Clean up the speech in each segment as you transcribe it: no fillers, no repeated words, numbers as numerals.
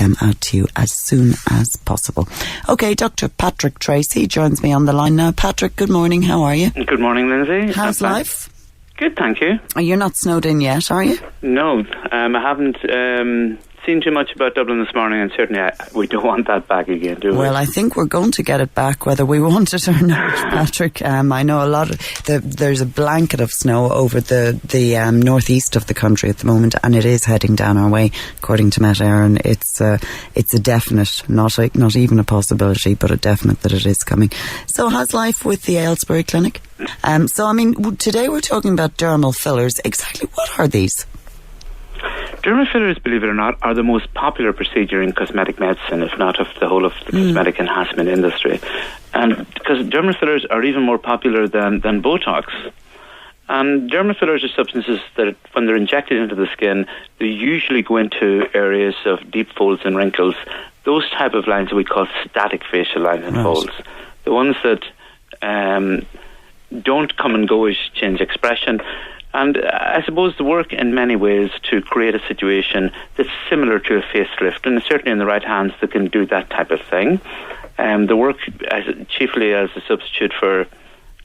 them out to you as soon as possible. Okay, Dr. Patrick Treacy joins me on the line now. Patrick, good morning. How are you? Good morning, Lindsay. How's life? Good, thank you. You're not snowed in yet, are you? No, I haven't seen too much about Dublin this morning, and certainly we don't want that back again, do we? Well, I think we're going to get it back whether we want it or not, Patrick. I know a lot of there's a blanket of snow over the northeast of the country at the moment, and it is heading down our way, according to Met Éireann. It's a definite, not even a possibility, but a definite that it is coming. So how's life with the Ailesbury Clinic? So, I mean, today we're talking about dermal fillers. Exactly what are these? Dermal fillers, believe it or not, are the most popular procedure in cosmetic medicine, if not of the whole of the cosmetic enhancement industry. And because dermal fillers are even more popular than Botox. And dermal fillers are substances that, when they're injected into the skin, they usually go into areas of deep folds and wrinkles. Those type of lines that we call static facial lines and folds. The ones that don't come and go as change expression. And I suppose the work in many ways to create a situation that's similar to a facelift, and certainly in the right hands that can do that type of thing. The work chiefly as a substitute for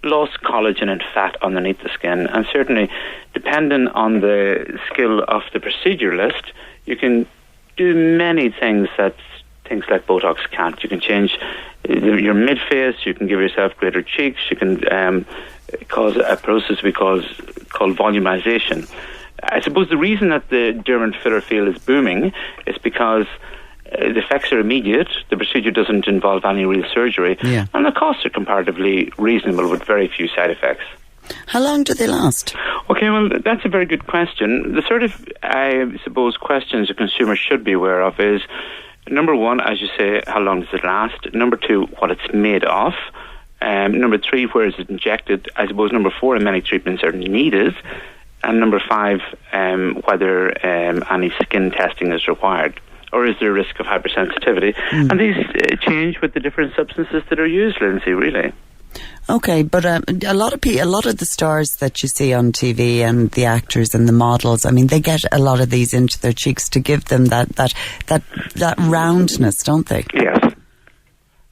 lost collagen and fat underneath the skin, and certainly depending on the skill of the proceduralist, you can do many things that things like Botox can't. You can change your mid-face, you can give yourself greater cheeks, you can cause a process we call volumization. I suppose the reason that the dermal filler field is booming is because the effects are immediate, the procedure doesn't involve any real surgery, and the costs are comparatively reasonable with very few side effects. How long do they last? Okay, well, that's a very good question. The sort of, I suppose, questions a consumer should be aware of is, number one, as you say, how long does it last? Number two, what it's made of. Number three, where is it injected? I suppose number four, and many treatments are needed. And number five, whether any skin testing is required, or is there a risk of hypersensitivity? And these change with the different substances that are used, Lindsay, really. Okay, but a lot of the stars that you see on TV and the actors and the models, I mean, they get a lot of these into their cheeks to give them that roundness, don't they? Yes.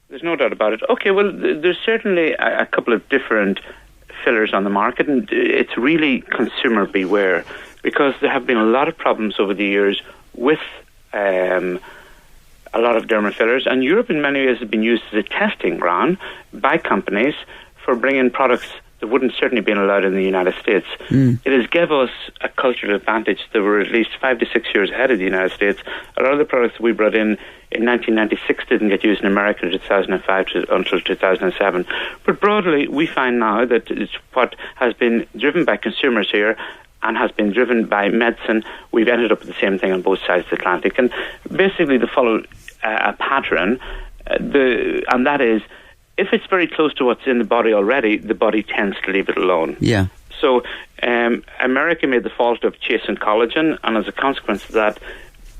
There's no doubt about it. Okay, well, there's certainly a couple of different fillers on the market, and it's really consumer beware, because there have been a lot of problems over the years with a lot of dermal fillers, and Europe in many ways has been used as a testing ground by companies for bringing products that wouldn't certainly been allowed in the United States. It has given us a cultural advantage that we're at least 5 to 6 years ahead of the United States. A lot of the products that we brought in 1996 didn't get used in America in 2005 until 2007. But broadly, we find now that it's what has been driven by consumers here and has been driven by medicine. We've ended up with the same thing on both sides of the Atlantic. And basically they follow a pattern, and that is, if it's very close to what's in the body already, the body tends to leave it alone. Yeah. So America made the fault of chasing collagen, and as a consequence of that,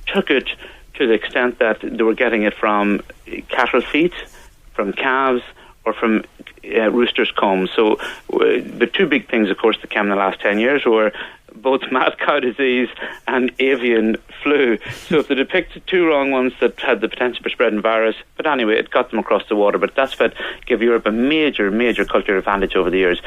took it to the extent that they were getting it from cattle feet, from calves, or from roosters' combs. So the two big things, of course, that came in the last 10 years were both mad cow disease and avian flu. So if they depicted two wrong ones that had the potential for spreading virus, but anyway, it got them across the water. But that's what gave Europe a major cultural advantage over the years.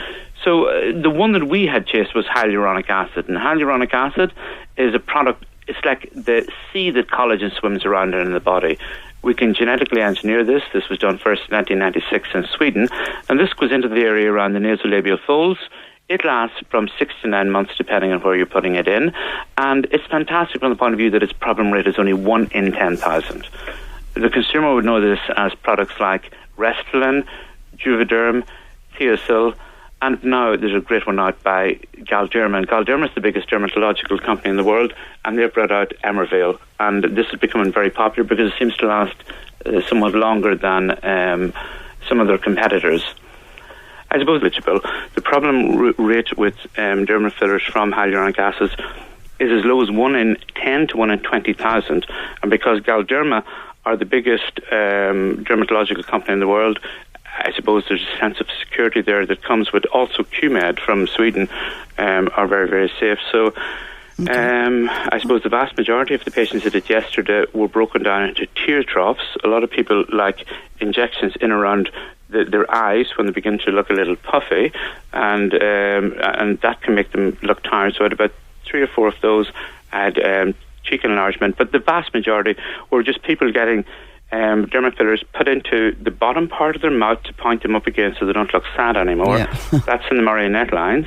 So the one that we had chased was hyaluronic acid. And hyaluronic acid is a product, it's like the sea that collagen swims around in the body. We can genetically engineer this. This was done first in 1996 in Sweden. And this goes into the area around the nasolabial folds. It lasts from 6 to 9 months, depending on where you're putting it in. And it's fantastic from the point of view that its problem rate is only 1 in 10,000. The consumer would know this as products like Restylane, Juvederm, Theosil, and now there's a great one out by Galderma. And Galderma is the biggest dermatological company in the world, and they've brought out Emmervel. And this is becoming very popular because it seems to last somewhat longer than some of their competitors. I suppose the problem rate with dermal fillers from hyaluronic acid is as low as 1 in 10 to 1 in 20,000. And because Galderma are the biggest dermatological company in the world, I suppose there's a sense of security there that comes with also QMed from Sweden are very, very safe. So I suppose the vast majority of the patients that did yesterday were broken down into tear troughs. A lot of people like injections in around their eyes when they begin to look a little puffy, and that can make them look tired. So I had about 3 or 4 of those. I had cheek enlargement, but the vast majority were just people getting dermal fillers put into the bottom part of their mouth to point them up again so they don't look sad anymore. Yeah. That's in the marionette lines,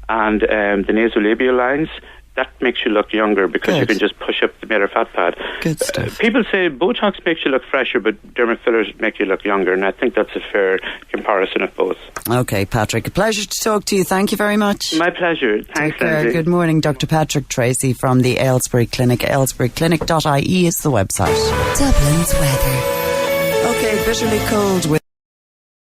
and the nasolabial lines. That makes you look younger because you can just push up the middle fat pad. Good stuff. People say Botox makes you look fresher, but dermal fillers make you look younger, and I think that's a fair comparison of both. Okay, Patrick, a pleasure to talk to you. Thank you very much. My pleasure. Thanks, Lindsay. Good morning, Dr. Patrick Treacy from the Ailesbury Clinic. ailesburyclinic.ie is the website. Dublin's weather. Okay, bitterly cold with